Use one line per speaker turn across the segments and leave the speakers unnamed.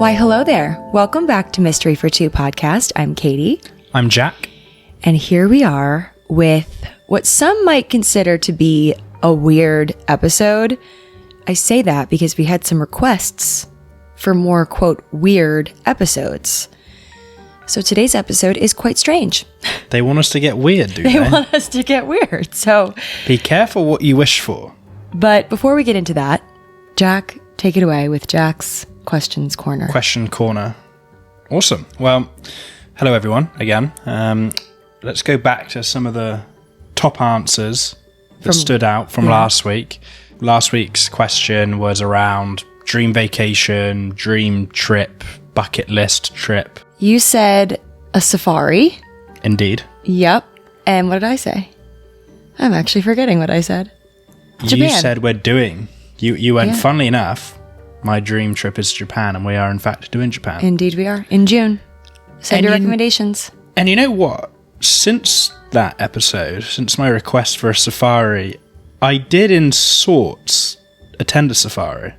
Why, hello there. Welcome back to Mystery for Two podcast. I'm Katie.
I'm Jack.
And here we are with what some might consider to be a weird episode. I say that because we had some requests for more, quote, weird episodes. So today's episode is quite strange.
They want us to get weird, do they?
They want us to get weird. So
be careful what you wish for.
But before we get into that, Jack, take it away with Jack's Questions Corner.
Question Corner. Awesome. Well, hello everyone again. Let's go back to some of the top answers that stood out from last week. Last week's question was around dream vacation, dream trip, bucket list trip.
You said a safari.
Indeed.
Yep. And what did I say? I'm actually forgetting what I said. Japan.
You said we're doing. You went, funnily enough, my dream trip is Japan, and we are in fact doing Japan.
Indeed we are. In June. Send your recommendations.
And you know what? Since that episode, since my request for a safari, I did in sorts attend a safari.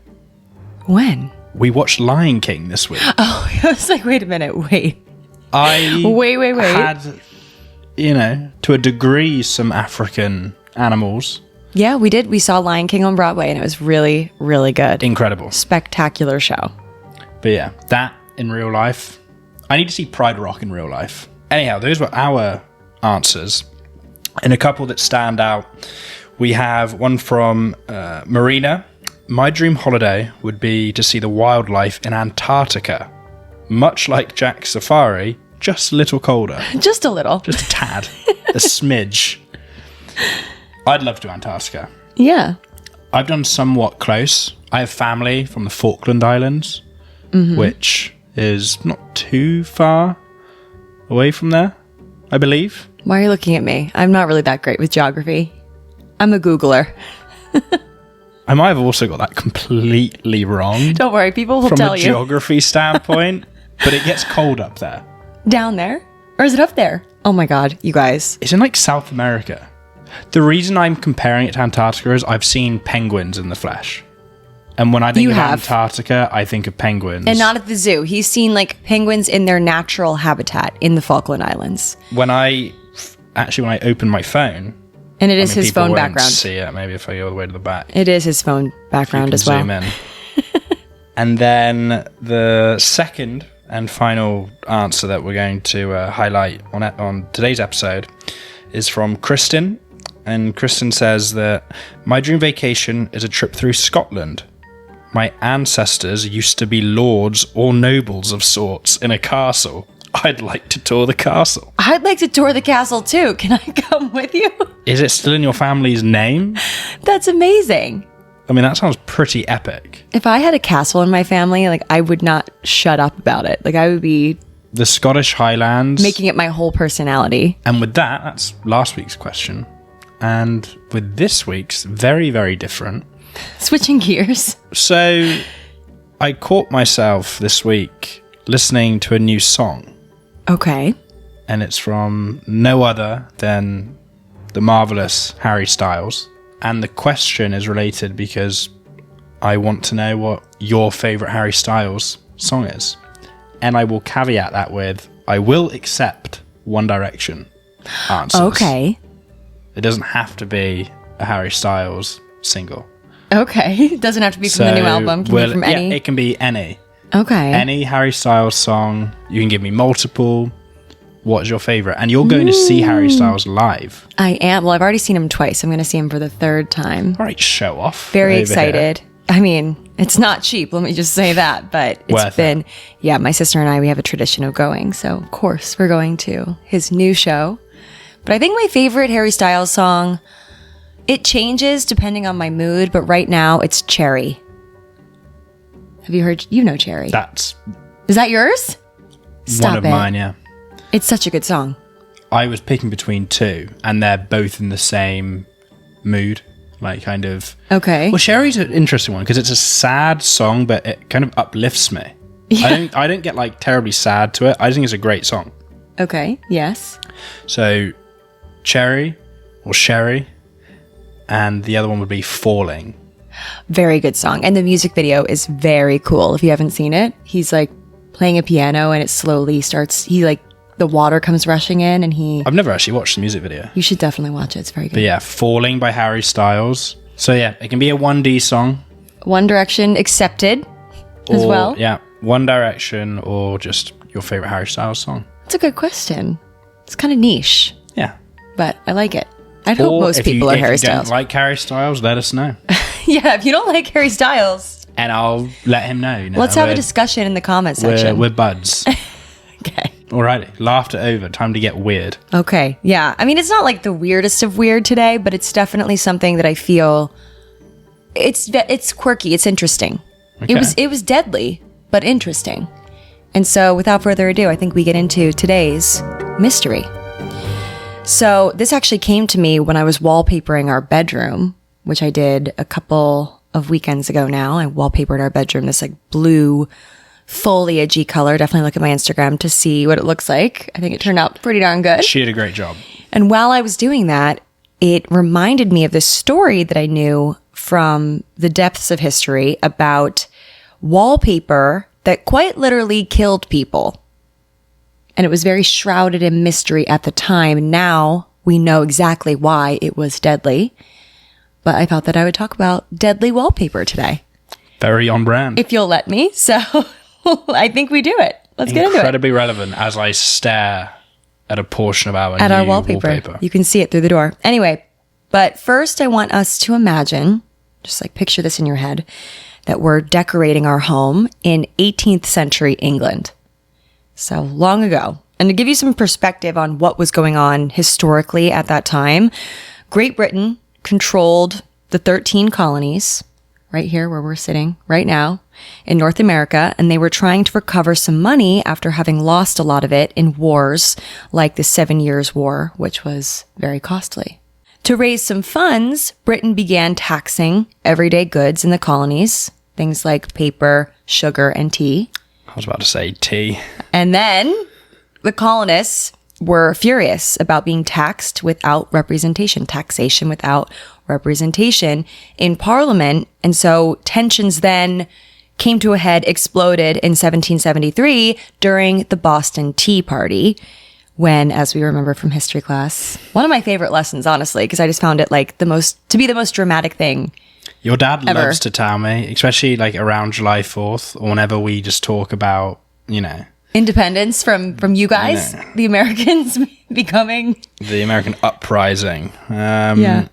When?
We watched Lion King this week.
Oh, I was like, wait a minute, wait. Wait.
Had, to a degree, some African animals.
Yeah, we did. We saw Lion King on Broadway, and it was really, really good.
Incredible.
Spectacular show.
But yeah, that in real life. I need to see Pride Rock in real life. Anyhow, those were our answers. And a couple that stand out. We have one from Marina. My dream holiday would be to see the wildlife in Antarctica. Much like Jack's safari, just a little colder.
Just a little.
Just a tad. A smidge. I'd love to do Antarctica.
Yeah.
I've done somewhat close. I have family from the Falkland Islands, which is not too far away from there, I believe.
Why are you looking at me? I'm not really that great with geography. I'm a Googler.
I might have also got that completely wrong.
Don't worry, people will tell you.
From a geography standpoint, but it gets cold up there.
Down there? Or is it up there? Oh my God, you guys.
It's in like South America. The reason I'm comparing it to Antarctica is I've seen penguins in the flesh. And when I think of Antarctica, I think of penguins.
And not at the zoo. He's seen like penguins in their natural habitat in the Falkland Islands.
When I open my phone...
And it is his phone background.
See it, maybe if I go all the way to the back.
It is his phone background as well.
Zoom in. And then the second and final answer that we're going to highlight on today's episode is from Kristen. And Kristen says that my dream vacation is a trip through Scotland. My ancestors used to be lords or nobles of sorts in a castle. I'd like to tour the castle.
I'd like to tour the castle too. Can I come with you?
Is it still in your family's name?
That's amazing.
I mean, that sounds pretty epic.
If I had a castle in my family, like I would not shut up about it. Like I would be...
The Scottish Highlands.
Making it my whole personality.
And with that, that's last week's question. And with this week's, very, very different.
Switching gears.
So I caught myself this week listening to a new song.
Okay.
And it's from no other than the marvelous Harry Styles. And the question is related because I want to know what your favourite Harry Styles song is. And I will caveat that with, I will accept One Direction answers.
Okay.
It doesn't have to be a Harry Styles single.
Okay. It doesn't have to be from the new album. Can be from any?
Yeah, it can be any.
Okay.
Any Harry Styles song. You can give me multiple. What's your favourite? And you're going to see Harry Styles live.
I am. Well, I've already seen him twice. I'm going to see him for the third time.
All right, show off.
Very excited. Here. I mean, it's not cheap. Let me just say that. But it's been, yeah, my sister and I, we have a tradition of going. So, of course, we're going to his new show. But I think my favorite Harry Styles song, it changes depending on my mood. But right now, it's Cherry. Have you heard? You know Cherry. Is that yours? Stop
one of mine, yeah.
It's such a good song.
I was picking between two, and they're both in the same mood. Like, kind of...
Okay.
Well, Cherry's an interesting one, because it's a sad song, but it kind of uplifts me. Yeah. I don't get, like, terribly sad to it. I just think it's a great song.
Okay, yes.
So, Cherry, or Sherry, and the other one would be Falling.
Very good song. And the music video is very cool. If you haven't seen it, he's like playing a piano and it slowly starts, the water comes rushing in and
I've never actually watched the music video.
You should definitely watch it. It's very good.
But yeah, Falling by Harry Styles. So yeah, it can be a 1D song.
One Direction accepted as well.
Yeah, One Direction or just your favorite Harry Styles song.
That's a good question. It's kind of niche.
Yeah.
But I like it. I'd hope most people are Harry Styles.
If you don't like Harry Styles, let us know.
Yeah, if you don't like Harry Styles.
And I'll let him know.
Let's have a discussion in the comment section.
We're buds.
Okay.
Alrighty, laughter over. Time to get weird.
Okay, yeah. I mean, it's not like the weirdest of weird today, but it's definitely something that I feel it's quirky. It's interesting.
Okay.
It was deadly, but interesting. And so, without further ado, I think we get into today's mystery. So this actually came to me when I was wallpapering our bedroom, which I did a couple of weekends ago now. I wallpapered our bedroom this like blue foliage-y color. Definitely look at my Instagram to see what it looks like. I think it turned out pretty darn good.
She did a great job.
And while I was doing that, it reminded me of this story that I knew from the depths of history about wallpaper that quite literally killed people. And it was very shrouded in mystery at the time. Now we know exactly why it was deadly. But I thought that I would talk about deadly wallpaper today.
Very on brand.
If you'll let me. So I think we do it. Let's get into it.
Incredibly relevant as I stare at a portion of our new wallpaper.
You can see it through the door. Anyway, but first I want us to imagine, just like picture this in your head, that we're decorating our home in 18th century England. So long ago. And to give you some perspective on what was going on historically at that time, Great Britain controlled the 13 colonies right here where we're sitting right now in North America, and they were trying to recover some money after having lost a lot of it in wars like the 7 Years' War, which was very costly. To raise some funds, Britain began taxing everyday goods in the colonies, things like paper, sugar, and tea.
I was about to say tea.
And then the colonists were furious about being taxed without representation, taxation without representation in Parliament. And so tensions then came to a head, exploded in 1773 during the Boston Tea Party, when, as we remember from history class, one of my favorite lessons, honestly, because I just found it like the most dramatic thing.
Your dad
ever.
Loves to tell me, especially like around July 4th or whenever we just talk about,
independence from you guys, the Americans becoming
the American uprising.
Yeah.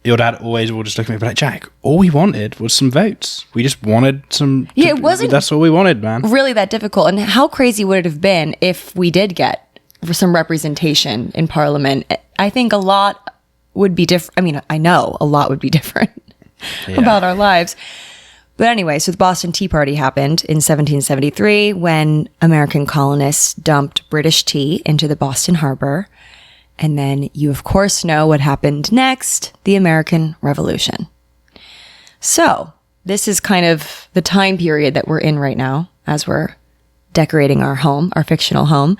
Your dad always will just look at me and be like, Jack, all we wanted was some votes. We just wanted some.
Yeah, it wasn't.
That's all we wanted, man.
Really that difficult. And how crazy would it have been if we did get some representation in Parliament? I think a lot would be different. I mean, I know a lot would be different about our lives. But anyway, so the Boston Tea Party happened in 1773 when American colonists dumped British tea into the Boston Harbor. And then you, of course, know what happened next, the American Revolution. So this is kind of the time period that we're in right now as we're decorating our home, our fictional home.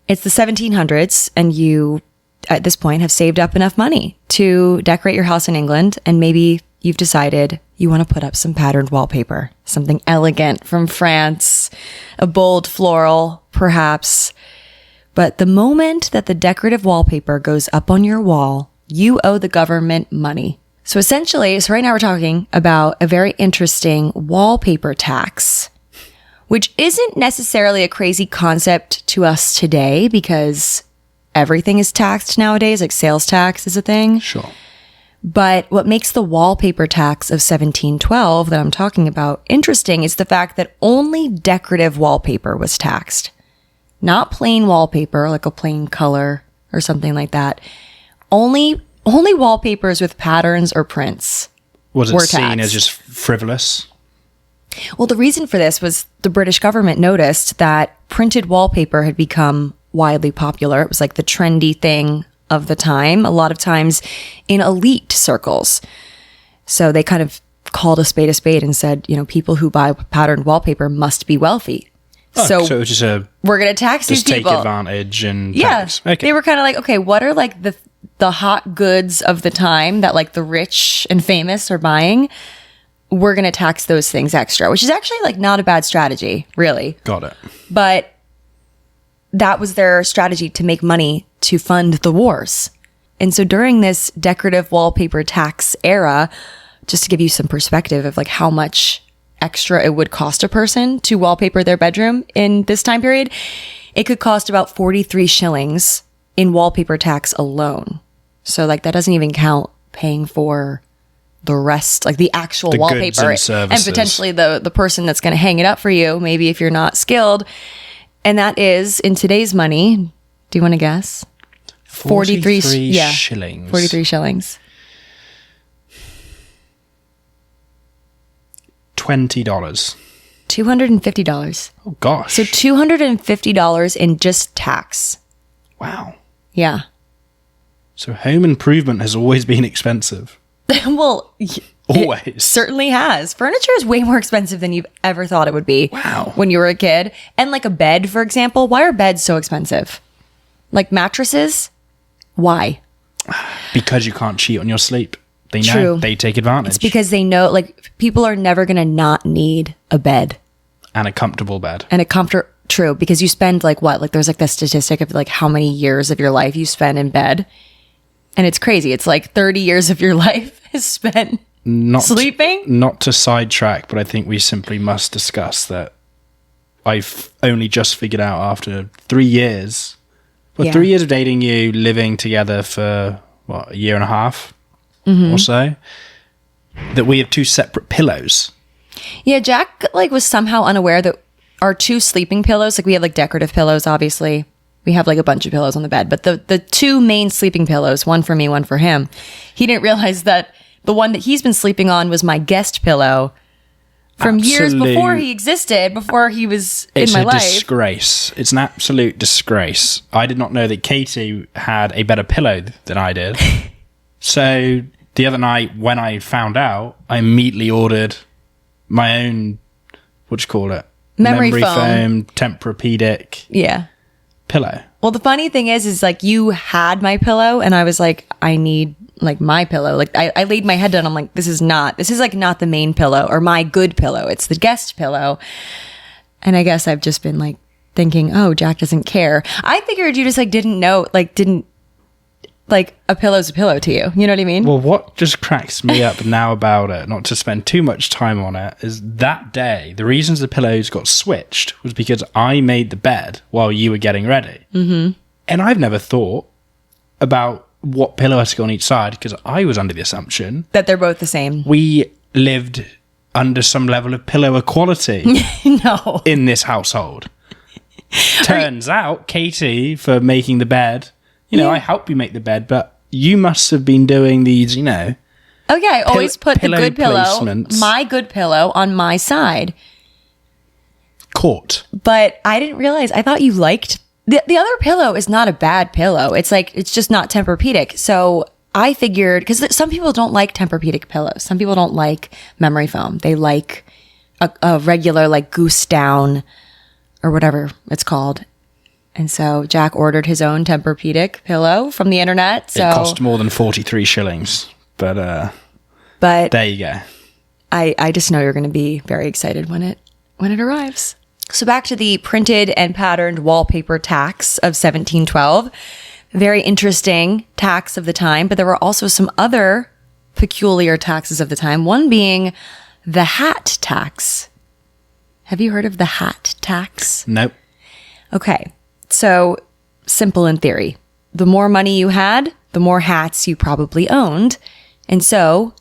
It's the 1700s, and you, at this point, have saved up enough money to decorate your house in England, and maybe you've decided you want to put up some patterned wallpaper, something elegant from France, a bold floral, perhaps. But the moment that the decorative wallpaper goes up on your wall, you owe the government money. So essentially, right now we're talking about a very interesting wallpaper tax, which isn't necessarily a crazy concept to us today because everything is taxed nowadays, like sales tax is a thing.
Sure.
But what makes the wallpaper tax of 1712 that I'm talking about interesting is the fact that only decorative wallpaper was taxed. Not plain wallpaper, like a plain color or something like that. Only wallpapers with patterns or prints
was it
were
seen
taxed.
as just frivolous?
Well, the reason for this was the British government noticed that printed wallpaper had become widely popular. It was like the trendy thing of the time, a lot of times in elite circles. So they kind of called a spade and said, people who buy patterned wallpaper must be wealthy.
Oh, so it was just
we're going to tax these people.
Just take advantage and
yeah.
tax. Okay.
They were kind of like, okay, what are like the the hot goods of the time that like the rich and famous are buying, we're going to tax those things extra, which is actually like not a bad strategy, really.
Got it.
But that was their strategy to make money to fund the wars. And so during this decorative wallpaper tax era, just to give you some perspective of like how much extra it would cost a person to wallpaper their bedroom in this time period, it could cost about 43 shillings in wallpaper tax alone. So like that doesn't even count paying for the rest, like the actual
the
wallpaper
and
potentially the person that's going to hang it up for you, maybe if you're not skilled. And that is, in today's money, do you want to guess?
43 shillings.
43 shillings.
$20.
$250.
Oh, gosh.
So $250 in just tax.
Wow.
Yeah.
So home improvement has always been expensive.
Well,
always.
It certainly has. Furniture is way more expensive than you've ever thought it would be.
Wow.
When you were a kid. And like a bed, for example. Why are beds so expensive? Like mattresses? Why?
Because you can't cheat on your sleep. They know.
True.
They take advantage.
It's because they know, like, people are never going to not need a bed.
And a comfortable bed.
And a true, because you spend like what? Like there's like the statistic of like how many years of your life you spend in bed. And it's crazy. It's like 30 years of your life is spent sleeping.
Not to sidetrack, but I think we simply must discuss that I've only just figured out after 3 years. Well, 3 years of dating you, living together for, what, a year and a half or so, that we have 2 separate pillows.
Yeah, Jack like was somehow unaware that our 2 sleeping pillows, like we have like decorative pillows, obviously. We have like a bunch of pillows on the bed, but the 2 main sleeping pillows, one for me, one for him, he didn't realize that the one that he's been sleeping on was my guest pillow from years before he existed, before he was in my life. It's a
disgrace. It's an absolute disgrace. I did not know that Katie had a better pillow than I did. So the other night when I found out, I immediately ordered my own, what do you call it?
Memory foam
Tempur-Pedic.
Yeah.
Pillow.
Well, the funny thing is like you had my pillow and I was like, I need like my pillow. Like I laid my head down. I'm like, this is like not the main pillow or my good pillow. It's the guest pillow. And I guess I've just been like thinking, oh, Jack doesn't care. I figured you just like didn't know, like didn't like a pillow's a pillow to you. You know what I mean?
Well, what just cracks me up now about it, not to spend too much time on it, is that day, the reasons the pillows got switched was because I made the bed while you were getting ready. Mm-hmm. And I've never thought about what pillow has to go on each side because I was under the assumption
that they're both the same.
We lived under some level of pillow equality
no.
in this household. Turns out, Katie, for making the bed... You know, I help you make the bed, but you must have been doing these, you know.
Oh, yeah. I always put the good pillow,
placements.
my good pillow, on my side.
Caught.
But I didn't realize. I thought you liked... The other pillow is not a bad pillow. It's like, it's just not Tempur-Pedic. So I figured... Because some people don't like Tempur-Pedic pillows. Some people don't like memory foam. They like a regular, like, goose down or whatever it's called. And so Jack ordered his own Tempur-Pedic pillow from the internet. So
it cost more than 43 shillings. But there you go.
I just know you're going to be very excited when it arrives. So back to the printed and patterned wallpaper tax of 1712. Very interesting tax of the time, but there were also some other peculiar taxes of the time. One being the hat tax. Have you heard of the hat tax?
Nope.
Okay. So, simple in theory. The more money you had, the more hats you probably owned. And so,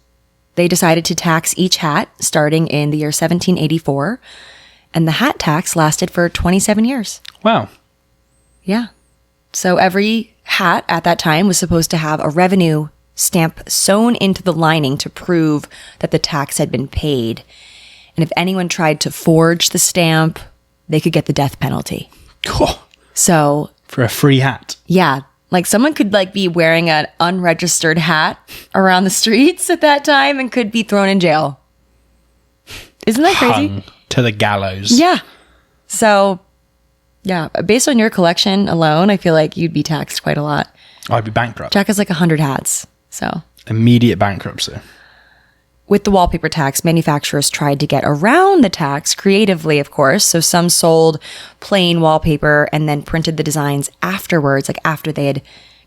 they decided to tax each hat starting in the year 1784. And the hat tax lasted for 27 years.
Wow.
Yeah. So, every hat at that time was supposed to have a revenue stamp sewn into the lining to prove that the tax had been paid. And if anyone tried to forge the stamp, they could get the death penalty.
Cool.
So
for a free hat.
Yeah. Like someone could like be wearing an unregistered hat around the streets at that time and could be thrown in jail. Isn't that crazy?
Hung to the gallows.
Yeah. So yeah, based on your collection alone, I feel like you'd be taxed quite a lot.
I'd be bankrupt.
Jack has like 100 hats. So
immediate bankruptcy.
with the wallpaper tax, manufacturers tried to get around the tax creatively, of course. So some sold plain wallpaper and then printed the designs afterwards, like after they had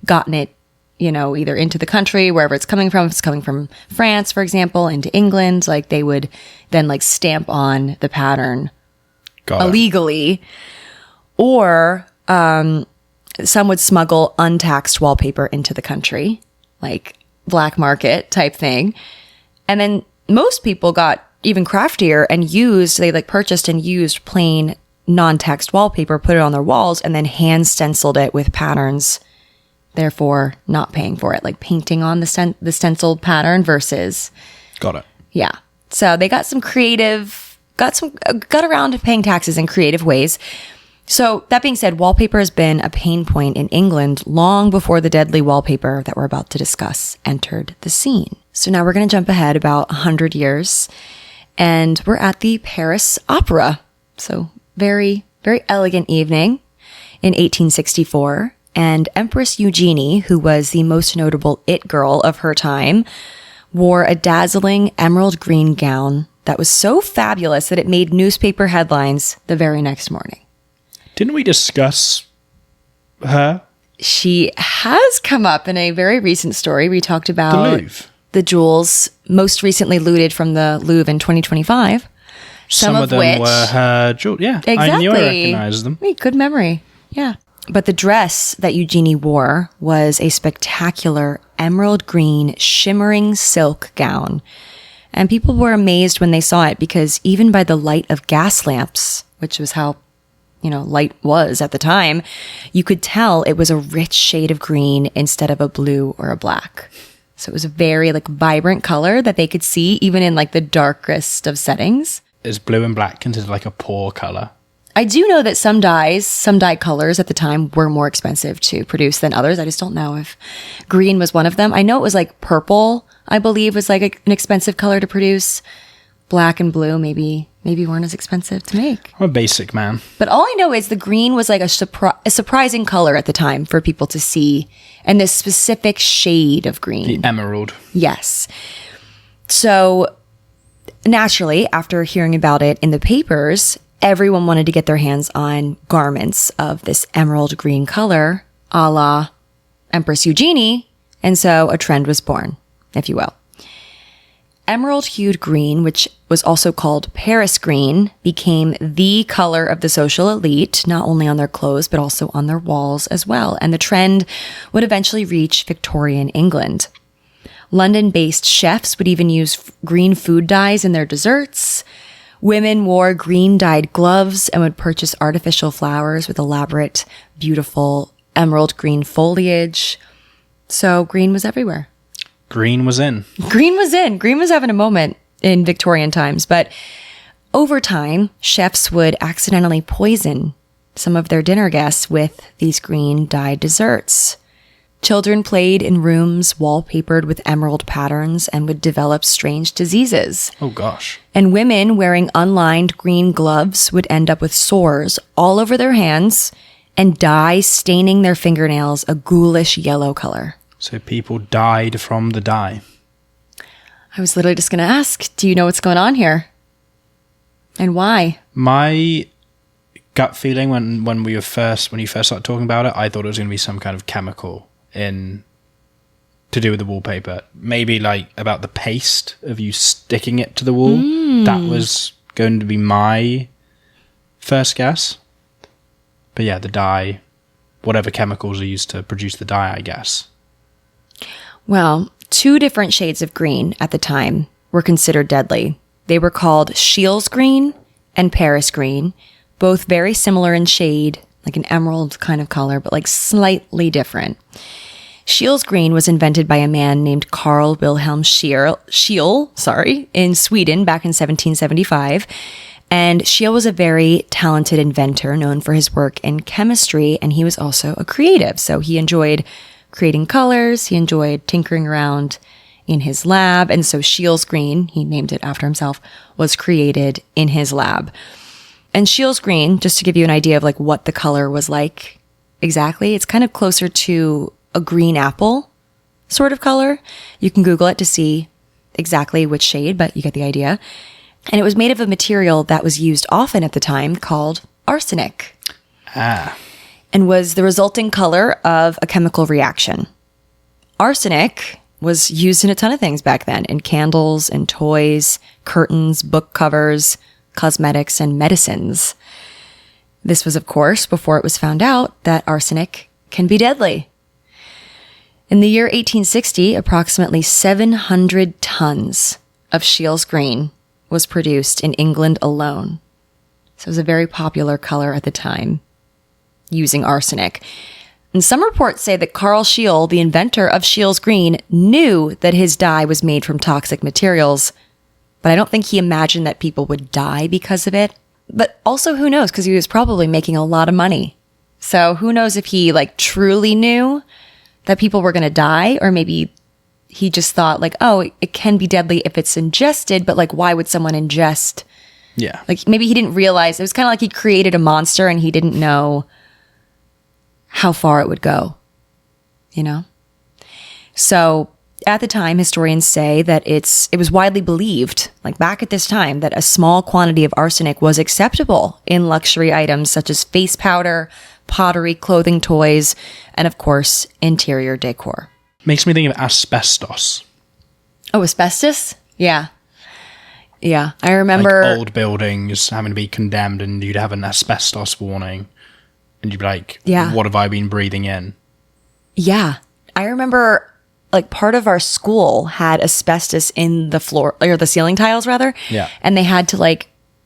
gotten it, you know, either into the country, wherever it's coming from. If it's coming from France, for example, into England, like they would then like stamp on the pattern illegally. Or some would smuggle untaxed wallpaper into the country, like black market type thing. And then most people got even craftier and they like purchased and used plain non-text wallpaper, put it on their walls, and then hand stenciled it with patterns, therefore not paying for it, like painting on the stenciled pattern versus.
Got it.
Yeah. So they got some creative, got around to paying taxes in creative ways. So that being said, wallpaper has been a pain point in England long before the deadly wallpaper that we're about to discuss entered the scene. So now we're going to jump ahead about 100 years, and we're at the Paris Opera. So very, very elegant evening in 1864. And Empress Eugenie, who was the most notable it girl of her time, wore a dazzling emerald green gown that was so fabulous that it made newspaper headlines the very next morning.
Didn't we discuss her?
She has come up in a very recent story. We talked about
the Louvre.
The jewels most recently looted from the Louvre in 2025.
Some of them
which
were her jewels. Yeah,
exactly.
I knew I recognized them.
Wait, good memory. Yeah. But the dress that Eugenie wore was a spectacular emerald green shimmering silk gown. And people were amazed when they saw it because even by the light of gas lamps, which was how light was at the time, you could tell it was a rich shade of green instead of a blue or a black. So it was a very like vibrant color that they could see even in like the darkest of settings.
Is blue and black considered like a poor color?
I do know that some dye colors at the time were more expensive to produce than others. I just don't know if green was one of them. I know it was like purple, I believe, was like an expensive color to produce. Black and blue maybe weren't as expensive to make.
I'm a basic man.
But all I know is the green was like a surprising color at the time for people to see. And this specific shade of green.
The emerald.
Yes. So naturally, after hearing about it in the papers, everyone wanted to get their hands on garments of this emerald green color, a la Empress Eugenie. And so a trend was born, if you will. Emerald-hued green, which was also called Paris green, became the color of the social elite, not only on their clothes, but also on their walls as well. And the trend would eventually reach Victorian England. London-based chefs would even use green food dyes in their desserts. Women wore green-dyed gloves and would purchase artificial flowers with elaborate, beautiful emerald green foliage. So green was everywhere.
Green was in.
Green was in. Green was having a moment in Victorian times. But over time, chefs would accidentally poison some of their dinner guests with these green dyed desserts. Children played in rooms wallpapered with emerald patterns and would develop strange diseases.
Oh, gosh.
And women wearing unlined green gloves would end up with sores all over their hands and dye staining their fingernails a ghoulish yellow color.
So people died from the dye.
I was literally just going to ask, do you know what's going on here? And why?
My gut feeling when you first started talking about it, I thought it was going to be some kind of chemical to do with the wallpaper. Maybe like about the paste of you sticking it to the wall. That was going to be my first guess. But yeah, the dye, whatever chemicals are used to produce the dye, I guess.
Well, 2 different shades of green at the time were considered deadly. They were called Scheele's green and Paris green, both very similar in shade, like an emerald kind of color, but like slightly different. Scheele's green was invented by a man named Carl Wilhelm Scheele, in Sweden back in 1775. And Scheele was a very talented inventor known for his work in chemistry, and he was also a creative. So he enjoyed creating colors. He enjoyed tinkering around in his lab. And so Scheele's green, he named it after himself, was created in his lab. And Scheele's green, just to give you an idea of like what the color was like exactly, it's kind of closer to a green apple sort of color. You can Google it to see exactly which shade, but you get the idea. And it was made of a material that was used often at the time called arsenic. And was the resulting color of a chemical reaction. Arsenic was used in a ton of things back then, in candles and toys, curtains, book covers, cosmetics, and medicines. This was, of course, before it was found out that arsenic can be deadly. In the year 1860, approximately 700 tons of Scheele's green was produced in England alone. So it was a very popular color at the time, using arsenic. And some reports say that Carl Scheele, the inventor of Scheele's green, knew that his dye was made from toxic materials, but I don't think he imagined that people would die because of it. But also, who knows, because he was probably making a lot of money. So who knows if he truly knew that people were going to die, or maybe he just thought oh, it can be deadly if it's ingested, but why would someone ingest?
Yeah.
Maybe he didn't realize. It was kind of like he created a monster and he didn't know how far it would go, So at the time, historians say that it was widely believed, back at this time, that a small quantity of arsenic was acceptable in luxury items such as face powder, pottery, clothing, toys, and of course, interior decor.
Makes me think of asbestos.
Oh, asbestos? Yeah. Yeah, I remember...
old buildings having to be condemned and you'd have an asbestos warning. And you'd be like,
yeah.
What have I been breathing in?
Yeah. I remember... part of our school had asbestos in the floor, or the ceiling tiles rather.
Yeah.
And they had to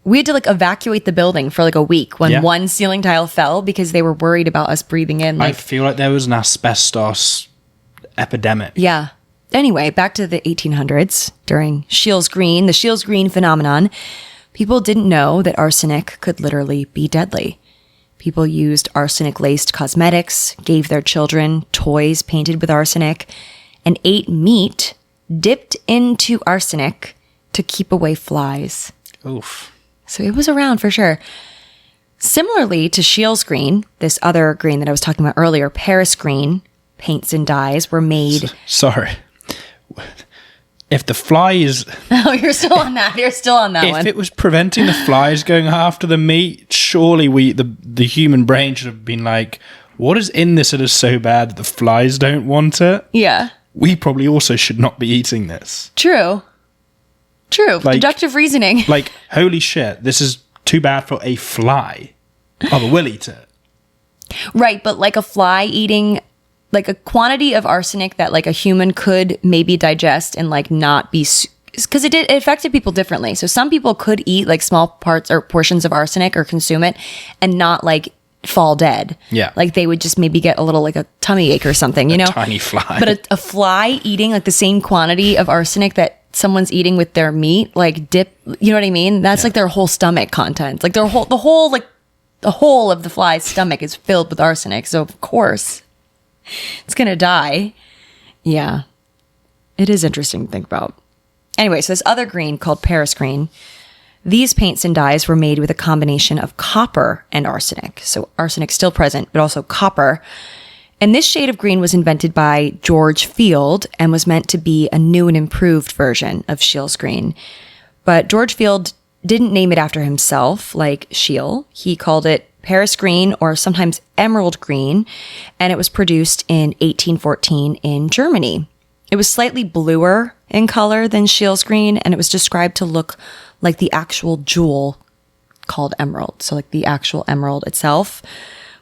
we had to evacuate the building for a week when one ceiling tile fell because they were worried about us breathing in.
I feel like there was an asbestos epidemic.
Yeah. Anyway, back to the 1800s during Scheele's green, the Scheele's green phenomenon, people didn't know that arsenic could literally be deadly. People used arsenic-laced cosmetics, gave their children toys painted with arsenic, and ate meat dipped into arsenic to keep away flies.
Oof.
So it was around for sure. Similarly to Scheele's green, this other green that I was talking about earlier, Paris green, paints and dyes were made...
Sorry. If the flies...
Oh, you're still on that. You're still on that one.
If it was preventing the flies going after the meat, surely the human brain should have been like, what is in this that is so bad that the flies don't want it?
Yeah. We
probably also should not be eating this.
True. Deductive reasoning.
Holy shit, this is too bad for a fly. Oh, but we'll eat it.
Right, but a fly eating... a quantity of arsenic that a human could maybe digest and not be, because it affected people differently. So some people could eat small parts or portions of arsenic or consume it and not fall dead.
Yeah.
They would just maybe get a little a tummy ache or something,
a tiny fly.
But a fly eating the same quantity of arsenic that someone's eating with their meat, dip, you know what I mean? That's their whole stomach content. The whole of the fly's stomach is filled with arsenic. So of course it's going to die. Yeah. It is interesting to think about. Anyway, so this other green called Paris green, these paints and dyes were made with a combination of copper and arsenic. So arsenic still present, but also copper. And this shade of green was invented by George Field and was meant to be a new and improved version of Scheele's green. But George Field didn't name it after himself like Scheele. He called it Paris green, or sometimes emerald green, and it was produced in 1814 in Germany. It was slightly bluer in color than Scheele's green, and it was described to look like the actual jewel called emerald. So the actual emerald itself.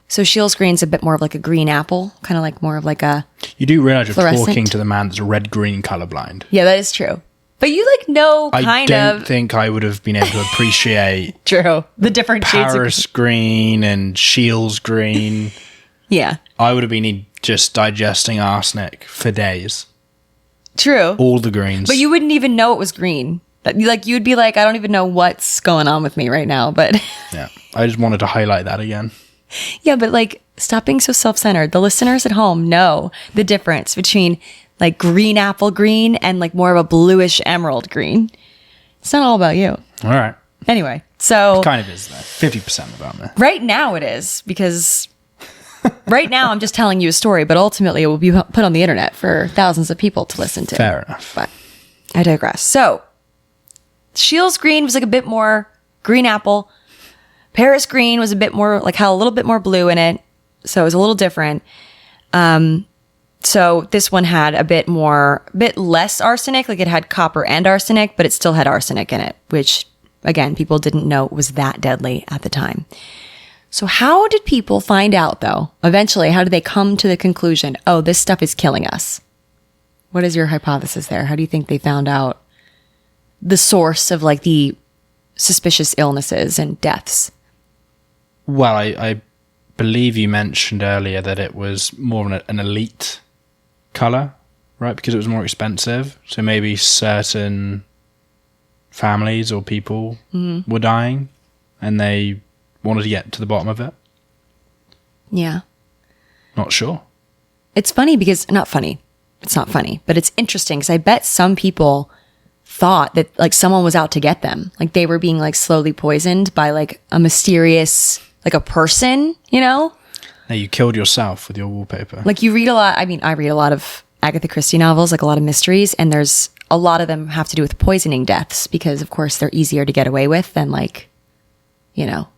So Scheele's green's a bit more of a green apple, kind of more of a
You do realize you're
fluorescent.
talking to the man that's red-green colorblind.
Yeah, that is true. But you know
I don't think I would have been able to appreciate
true. The different shades
Paris green and Scheele's green.
Yeah.
I would have been just digesting arsenic for days.
True.
All the greens.
But you wouldn't even know it was green. You'd be I don't even know what's going on with me right now, but
yeah. I just wanted to highlight that again.
Yeah, but stop being so self-centered. The listeners at home know the difference between green apple green and more of a bluish emerald green. It's not all about you.
All right.
Anyway, so...
It kind of is, though. 50% about me.
Right now it is, because Right now, I'm just telling you a story, but ultimately it will be put on the internet for thousands of people to listen to.
Fair enough.
But I digress. So, Scheele's green was like a bit more green apple. Paris green was a bit more, like had a little bit more blue in it. So it was a little different. So this one had a bit less arsenic, like it had copper and arsenic, but it still had arsenic in it, which again, people didn't know it was that deadly at the time. So how did people find out though? Eventually, how did they come to the conclusion, oh, this stuff is killing us? What is your hypothesis there? How do you think they found out the source of like the suspicious illnesses and deaths?
Well, I believe you mentioned earlier that it was more of an elite color, right? Because it was more expensive. So maybe certain families or people were dying and they wanted to get to the bottom of it.
Yeah.
Not sure.
It's funny because, it's not funny, but it's interesting because I bet some people thought that like someone was out to get them. Like they were being like slowly poisoned by like a mysterious, like a person, you know?
Now you killed yourself with your wallpaper.
Like you read a lot, I read a lot of Agatha Christie novels, like a lot of mysteries, and there's a lot of them have to do with poisoning deaths because of course they're easier to get away with than like, you know,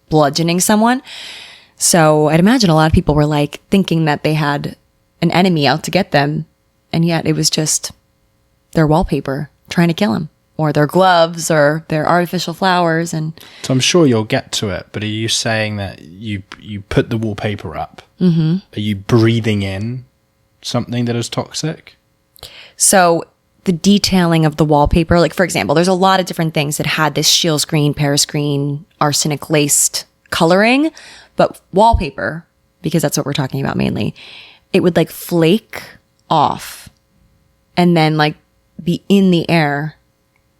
bludgeoning someone. So I'd imagine a lot of people were like thinking that they had an enemy out to get them, and yet it was just their wallpaper trying to kill them, or their gloves, or their artificial flowers. And
so I'm sure you'll get to it, but are you saying that you put the wallpaper up? Mm-hmm. Are you breathing in something that is toxic?
So the detailing of the wallpaper, like for example, there's a lot of different things that had this Scheele's green, Paris green, arsenic laced coloring, but wallpaper, because that's what we're talking about mainly, it would like flake off and then like be in the air.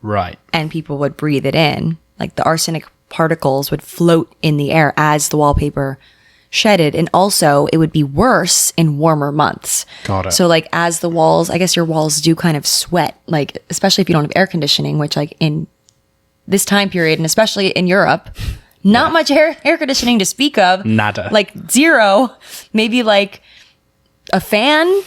Right.
And people would breathe it in. Like the arsenic particles would float in the air as the wallpaper shedded. And also it would be worse in warmer months.
Got it.
So like as the walls, I guess your walls do kind of sweat, like especially if you don't have air conditioning, which like in this time period and especially in Europe, not much air conditioning to speak of.
Nada.
Like zero, maybe like a fan,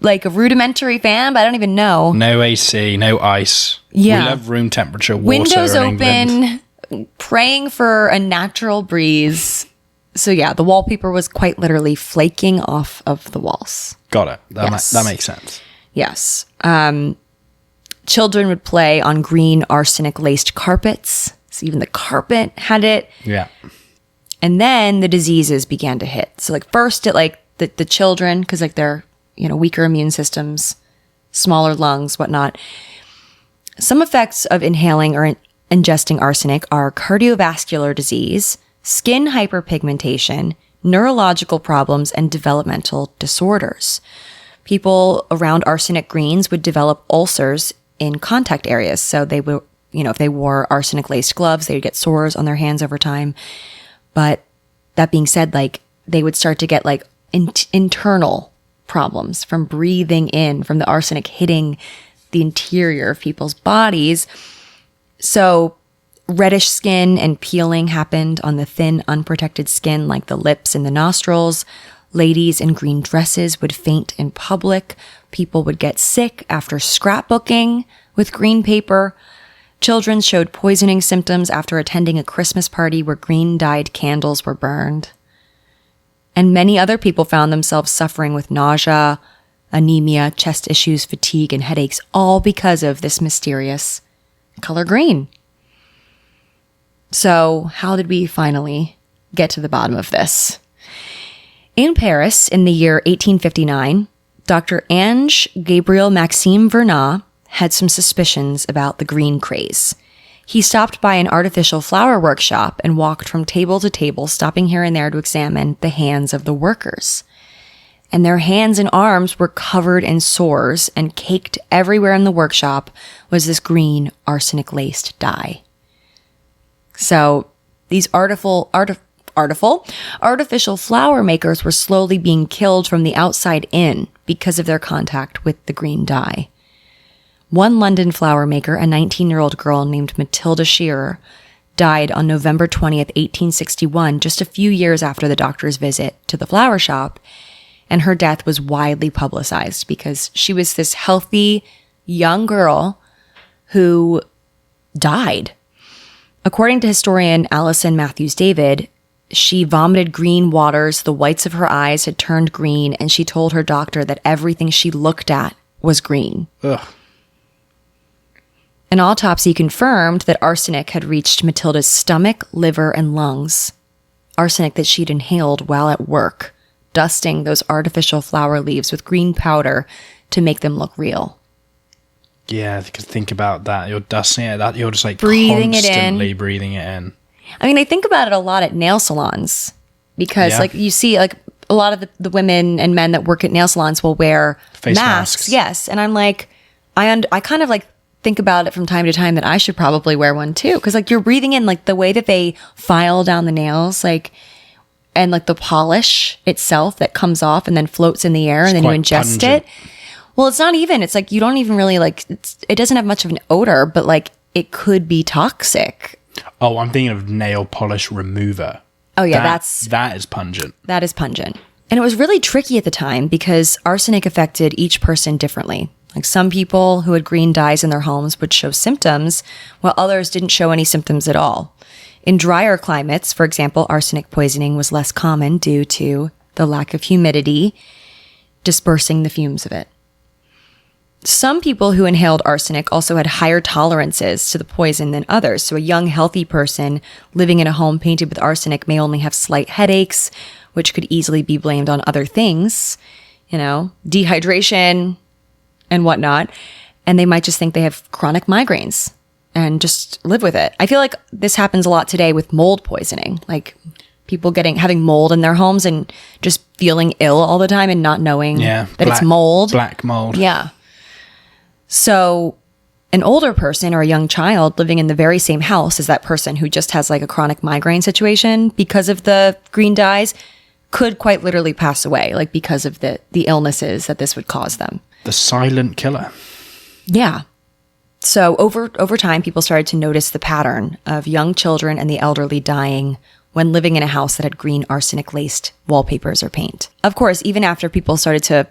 like a rudimentary fan, but I don't even know.
No AC, no ice.
Yeah.
We love room temperature water.
Windows
in
open,
England.
praying for a natural breeze. So yeah, the wallpaper was quite literally flaking off of the walls.
Got it. That
Yes.
makes sense.
Yes. Children would play on green arsenic-laced carpets. So even the carpet had it.
Yeah.
And then the diseases began to hit. So like first it like the children, because like they're, you know, weaker immune systems, smaller lungs, whatnot. Some effects of inhaling or ingesting arsenic are cardiovascular disease, skin hyperpigmentation, neurological problems, and developmental disorders. People around arsenic greens would develop ulcers in contact areas. So they would, you know, if they wore arsenic-laced gloves, they would get sores on their hands over time. But that being said, like they would start to get like internal problems from breathing in, from the arsenic hitting the interior of people's bodies. So reddish skin and peeling happened on the thin, unprotected skin, like the lips and the nostrils. Ladies in green dresses would faint in public. People would get sick after scrapbooking with green paper. Children showed poisoning symptoms after attending a Christmas party where green-dyed candles were burned. And many other people found themselves suffering with nausea, anemia, chest issues, fatigue, and headaches, all because of this mysterious color green. So, how did we finally get to the bottom of this? In Paris, in the year 1859, Dr. Ange Gabriel Maxime Vernat had some suspicions about the green craze. He stopped by an artificial flower workshop and walked from table to table, stopping here and there to examine the hands of the workers. And their hands and arms were covered in sores, and caked everywhere in the workshop was this green arsenic-laced dye. So these artificial flower makers were slowly being killed from the outside in because of their contact with the green dye. One London flower maker, a 19-year-old girl named Matilda Scheele, died on November 20th, 1861, just a few years after the doctor's visit to the flower shop. And her death was widely publicized because she was this healthy young girl who died. According to historian Allison Matthews David, she vomited green waters, the whites of her eyes had turned green, and she told her doctor that everything she looked at was green.
Ugh.
An autopsy confirmed that arsenic had reached Matilda's stomach, liver, and lungs. Arsenic that she'd inhaled while at work, dusting those artificial flower leaves with green powder to make them look real.
Yeah, because think about that. You're dusting it, that you're just like
breathing
constantly breathing it in.
I mean, I think about it a lot at nail salons because like you see like a lot of the women and men that work at nail salons will wear
Face
masks. Yes. And I'm like, I kind of like think about it from time to time that I should probably wear one too. Cause like you're breathing in like the way that they file down the nails, like, and like the polish itself that comes off and then floats in the air and then you ingest it. Well, it's not even, it's like, you don't even really like, it doesn't have much of an odor, but like it could be toxic.
Oh, I'm thinking of nail polish remover.
Oh yeah,
that is pungent.
That is pungent. And it was really tricky at the time because arsenic affected each person differently. Like some people who had green dyes in their homes would show symptoms, while others didn't show any symptoms at all. In drier climates, for example, arsenic poisoning was less common due to the lack of humidity dispersing the fumes of it. Some people who inhaled arsenic also had higher tolerances to the poison than others. So a young, healthy person living in a home painted with arsenic may only have slight headaches, which could easily be blamed on other things, dehydration and whatnot. And they might just think they have chronic migraines and just live with it. I feel like this happens a lot today with mold poisoning, like people having mold in their homes and just feeling ill all the time and not knowing that it's mold.
Black mold.
Yeah. So an older person or a young child living in the very same house as that person who just has like a chronic migraine situation because of the green dyes could quite literally pass away, like because of the illnesses that this would cause them.
The silent killer.
Yeah. So over time, people started to notice the pattern of young children and the elderly dying when living in a house that had green arsenic-laced wallpapers or paint. Of course, even after people started to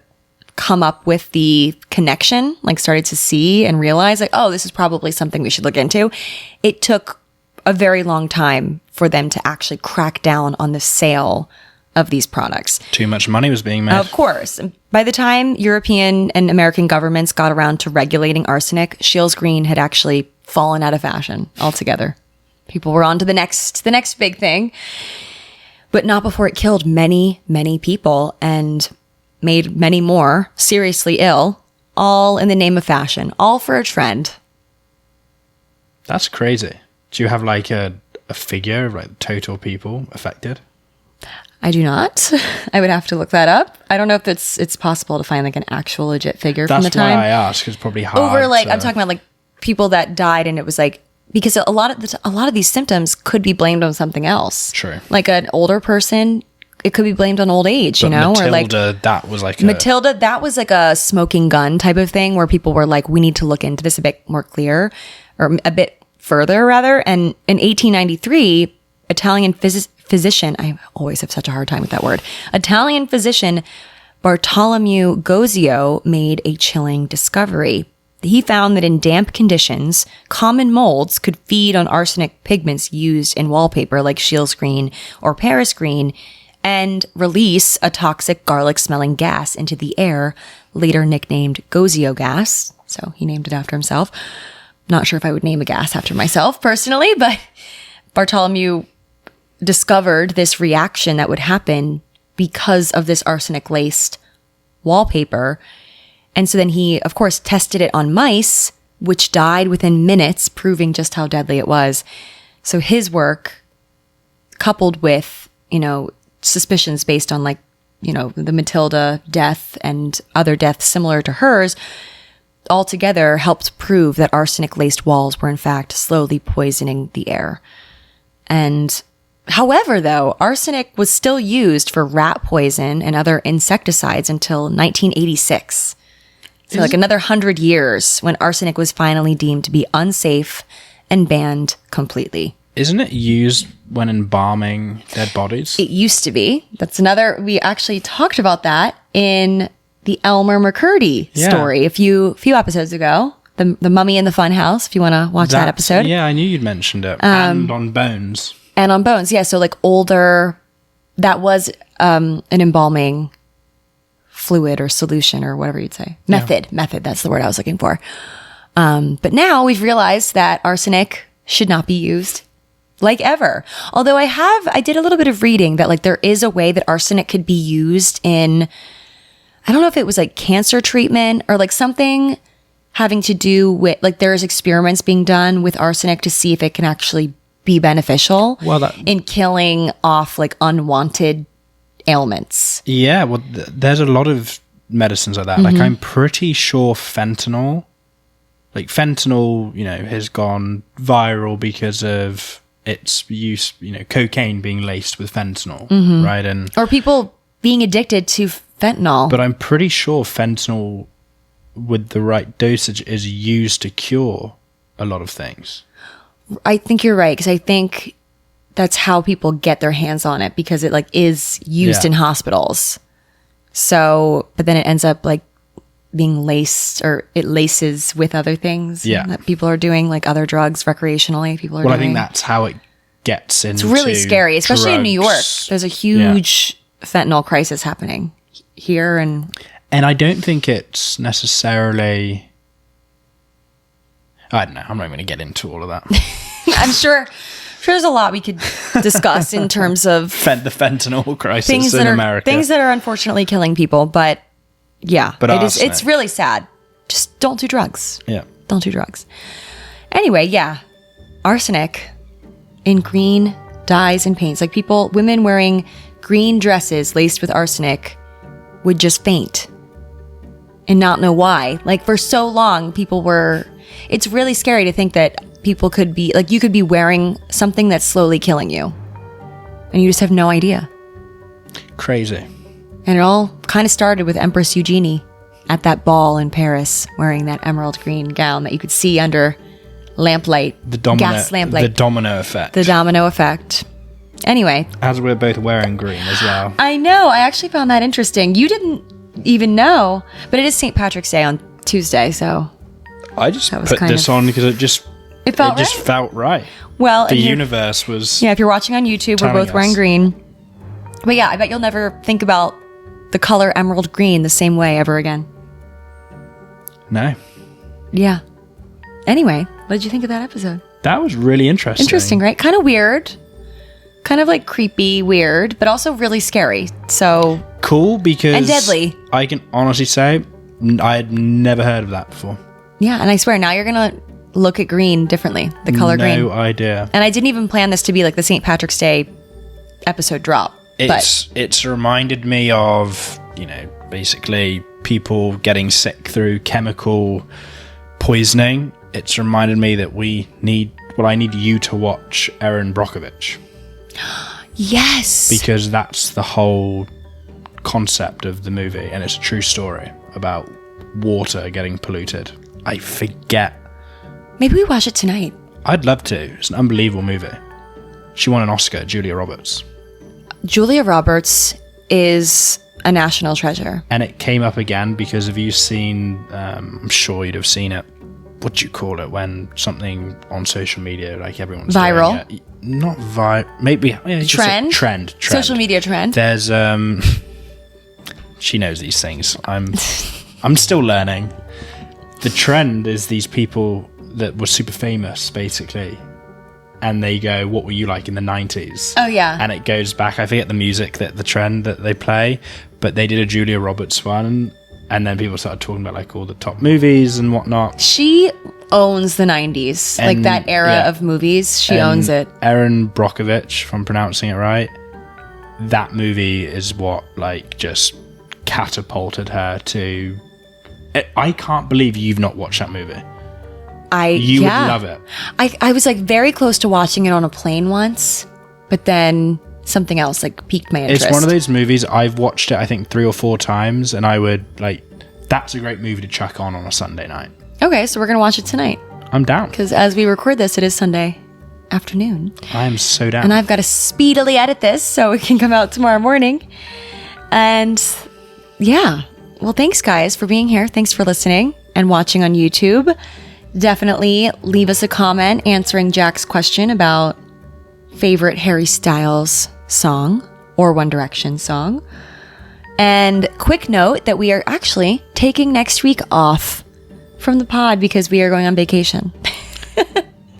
come up with the connection, like started to see and realize like, oh, this is probably something we should look into, it took a very long time for them to actually crack down on the sale of these products.
Too much money was being made.
Of course. By the time European and American governments got around to regulating arsenic, Scheele's green had actually fallen out of fashion altogether. People were on to the next big thing, but not before it killed many, many people and made many more seriously ill, all in the name of fashion, all for a trend.
That's crazy. Do you have like a figure of like total people affected?
I do not. I would have to look that up. I don't know if it's possible to find like an actual legit figure from the time.
That's why I ask. It's probably hard.
Over like I'm talking about like people that died, and it was like because a lot of these symptoms could be blamed on something else.
True.
Like an older person, it could be blamed on old age.
But Matilda,
or like
that was like
Matilda. That was like a smoking gun type of thing where people were like, we need to look into this a bit more clear, or a bit further rather. And in 1893, Italian physician, I always have such a hard time with that word, Italian physician Bartolomeo Gozio made a chilling discovery. He found that in damp conditions, common molds could feed on arsenic pigments used in wallpaper like Scheele's green or Paris green and release a toxic garlic-smelling gas into the air, later nicknamed Gozio gas. So he named it after himself. Not sure if I would name a gas after myself personally, but Bartolomeo discovered this reaction that would happen because of this arsenic-laced wallpaper. And so then he, of course, tested it on mice, which died within minutes, proving just how deadly it was. So his work, coupled with, suspicions based on the Matilda death and other deaths similar to hers, altogether helped prove that arsenic-laced walls were in fact slowly poisoning the air. And however, though, arsenic was still used for rat poison and other insecticides until 1986. So like another 100 years when arsenic was finally deemed to be unsafe and banned completely.
Isn't it used when embalming dead bodies?
It used to be. That's another. We actually talked about that in the Elmer McCurdy story a few episodes ago. The Mummy in the Funhouse. If you want to watch that episode.
Yeah, I knew you'd mentioned it. And on Bones.
And on Bones, yeah. So like older. That was an embalming fluid or solution or whatever you'd say. Method. That's the word I was looking for. But now we've realized that arsenic should not be used like ever. Although I did a little bit of reading that like there is a way that arsenic could be used in, I don't know if it was like cancer treatment or like something having to do with like there's experiments being done with arsenic to see if it can actually be beneficial in killing off like unwanted ailments.
Yeah, well, there's a lot of medicines like that. Mm-hmm. Like I'm pretty sure fentanyl, has gone viral because of its use, cocaine being laced with fentanyl, right? Or
people being addicted to fentanyl.
But I'm pretty sure fentanyl, with the right dosage, is used to cure a lot of things.
I think you're right, because I think that's how people get their hands on it, because it like is used in hospitals. So, but then it ends up like being laced, or it laces with other things that people are doing, like other drugs recreationally.
I think that's how it gets into.
It's really scary, especially in New York. There's a huge fentanyl crisis happening here, and
I don't think it's necessarily. I don't know. I'm not going to get into all of that.
I'm sure there's a lot we could discuss in terms of
the fentanyl crisis in America.
Things that are unfortunately killing people, but it's really sad. Just don't do drugs.
Yeah.
Don't do drugs. Anyway, arsenic in green dyes and paints. Like women wearing green dresses laced with arsenic would just faint and not know why. Like for so long, it's really scary to think that people could be like, you could be wearing something that's slowly killing you and you just have no idea.
Crazy.
And it all kind of started with Empress Eugenie at that ball in Paris, wearing that emerald green gown that you could see under lamplight, gas lamplight.
The domino effect.
The domino effect. Anyway.
As we're both wearing green as well.
I know. I actually found that interesting. You didn't even know, but it is St. Patrick's Day on Tuesday, so.
I just put this on because it just felt right.
Well,
the universe was.
Yeah, if you're watching on YouTube, we're both wearing green. But yeah, I bet you'll never think about the color emerald green the same way ever again.
No.
Yeah. Anyway, what did you think of that episode?
That was really interesting.
Interesting, right? Kind of weird. Kind of like creepy weird, but also really scary. So
cool, because
and deadly.
I can honestly say I had never heard of that before.
Yeah, and I swear now you're gonna look at green differently. The color green.
No idea.
And I didn't even plan this to be like the St. Patrick's Day episode drop.
It's reminded me of, basically people getting sick through chemical poisoning. It's reminded me that I need you to watch Erin Brockovich.
Yes.
Because that's the whole concept of the movie, and it's a true story about water getting polluted. I forget.
Maybe we watch it tonight.
I'd love to. It's an unbelievable movie. She won an Oscar, Julia Roberts.
Julia Roberts is a national treasure.
And it came up again because have you seen, I'm sure you'd have seen it, what do you call it when something on social media, like everyone's
viral?
Doing it? Not viral, maybe. Yeah,
trend. Social media trend.
There's, she knows these things. I'm still learning. The trend is these people that were super famous, basically. And they go, what were you like in the 90s?
Oh, yeah.
And it goes back, I forget the music, the trend that they play, but they did a Julia Roberts one, and then people started talking about like all the top movies and whatnot.
She owns the 90s, and, like that era of movies. She owns it.
Erin Brockovich, if I'm pronouncing it right, that movie is what like just catapulted her to... I can't believe you've not watched that movie. You would love it.
I was like very close to watching it on a plane once, but then something else like piqued my interest.
It's one of those movies, I've watched it I think 3 or 4 times, and I would like, that's a great movie to chuck on a Sunday night.
Okay, so we're going to watch it tonight.
I'm down.
Because as we record this, it is Sunday afternoon.
I am so down.
And I've got to speedily edit this so it can come out tomorrow morning. And yeah, well, thanks guys for being here. Thanks for listening and watching on YouTube. Definitely leave us a comment answering Jack's question about favorite Harry Styles song or One Direction song. And quick note that we are actually taking next week off from the pod because we are going on vacation.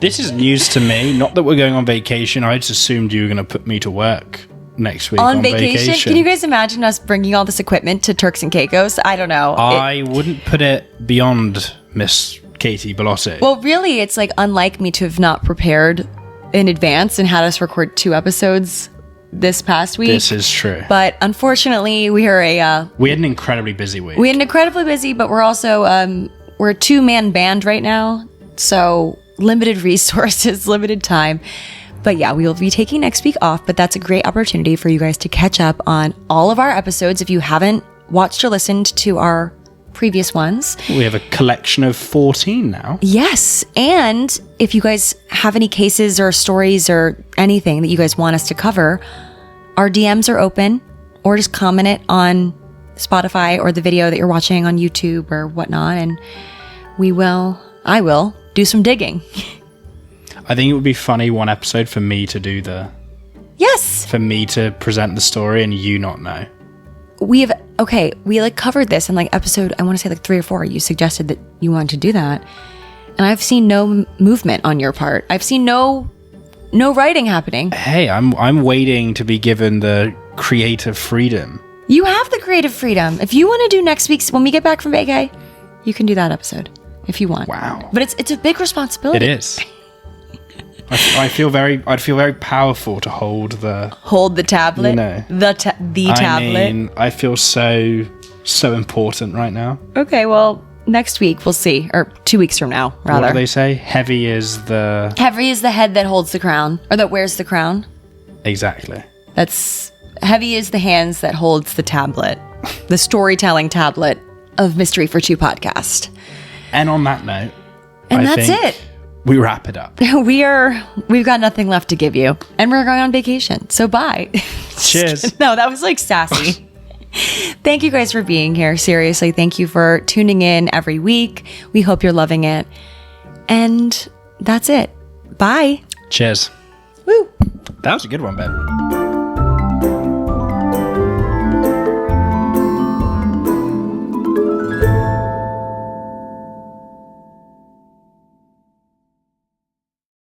This is news to me. Not that we're going on vacation. I just assumed you were going to put me to work next week on vacation.
Can you guys imagine us bringing all this equipment to Turks and Caicos? I don't know.
I wouldn't put it beyond Miss Katie Bellotti.
Well, really, it's like unlike me to have not prepared in advance and had us record 2 episodes this past week.
This is true.
But unfortunately, we had an
incredibly busy week.
But we're also we're a 2-man band right now, so limited resources, limited time. But yeah, we will be taking next week off, but that's a great opportunity for you guys to catch up on all of our episodes if you haven't watched or listened to our previous ones.
We have a collection of 14 now.
Yes, and if you guys have any cases or stories or anything that you guys want us to cover, our DMs are open, or just comment it on Spotify or the video that you're watching on YouTube or whatnot, and I will do some digging.
I think it would be funny one episode for me to do
Yes!
For me to present the story and you not know.
We covered this in episode, I want to say 3 or 4. You suggested that you wanted to do that. And I've seen no movement on your part. I've seen no writing happening.
Hey, I'm waiting to be given the creative freedom.
You have the creative freedom. If you want to do next week's, when we get back from vacay, you can do that episode if you want.
Wow.
But it's a big responsibility.
It is. I'd feel very powerful to hold the
tablet.
You know,
the tablet.
I mean, I feel so important right now.
Okay, well, next week we'll see, or 2 weeks from now, rather.
What do they say? Heavy is the head that holds the crown, or that wears the crown. Exactly.
That's heavy is the hands that holds the tablet, the storytelling tablet of Mystery for 2 podcast.
And on that note,
that's it.
We wrap it up.
We've got nothing left to give you. And we're going on vacation. So bye.
Cheers.
No, that was sassy. Thank you guys for being here. Seriously, thank you for tuning in every week. We hope you're loving it. And that's it. Bye.
Cheers.
Woo.
That was a good one, babe.